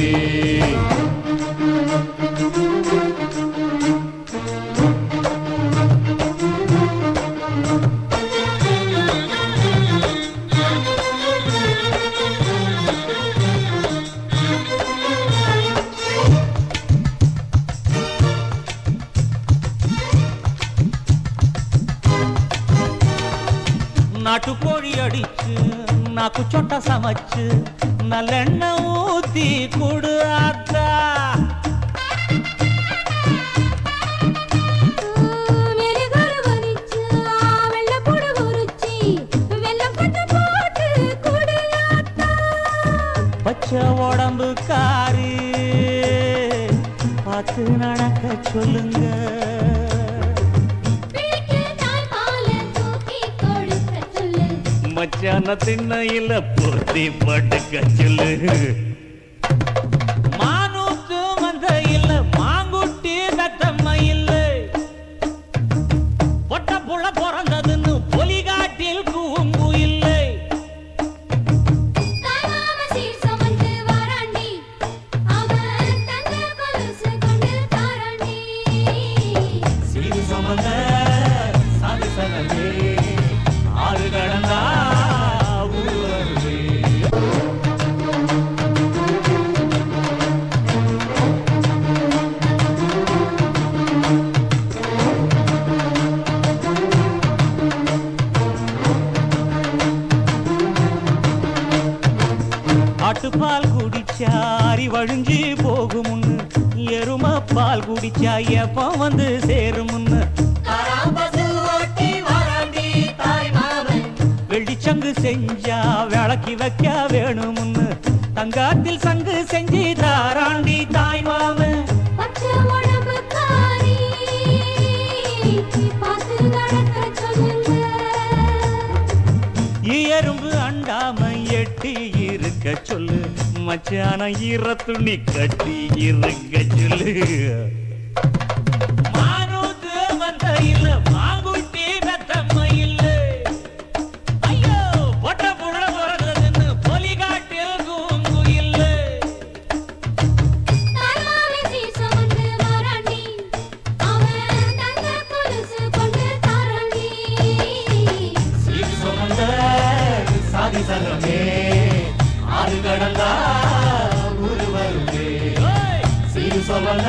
வருமே. நாட்டுக்கோழி அடிச்சு நாக்கு சொட்ட சமைச்சு நல்லெண்ணெய் ஊத்தி குடு ஆத்தா. பச்சை உடம்பு காரி பார்த்து நடக்க சொல்லுங்க. மச்சான திண்ணையில போத்தி படுக்க சொல்லு. மானூத்து மந்த இல்ல மாங்குட்டி தத்தம்ம இல்ல பொட்ட புள்ள பிறந்ததுன்னு பொலிகாட்டில் கூம்பு இல்லை. சீரு சமந்த சாதி சனமே ஆறு கடந்தா ஆட்டுப்பால் குடிச்சா அறிவழிஞ்சு போகுமுன்னு எரும பால் குடிச்சா எப்ப வந்து சேருமுன்னு வெள்ளிச்சங்கு செஞ்சா விளக்கி வைக்க வேணுமுன்னு தங்காத்தில் சங்கு செஞ்சு தாராண்டி தாய் மாமன். எறும்பு அண்டாம எட்டி இருக்க சொல்லு. மச்சான ஈர துணி கட்டி இருக்க சொல்லு. மானூத்து வந்த இல்ல மாங்குட்டி தத்தம்ம இல்ல ஐயோ பொட்ட புள்ள பிறந்ததுன்னு பொலிகாட்டில் கூங்கு இல்ல. சீர் சுமந்த சாதி சனமே ஆறு கடந்தா ஊரு வருமே. சீரு சுமந்த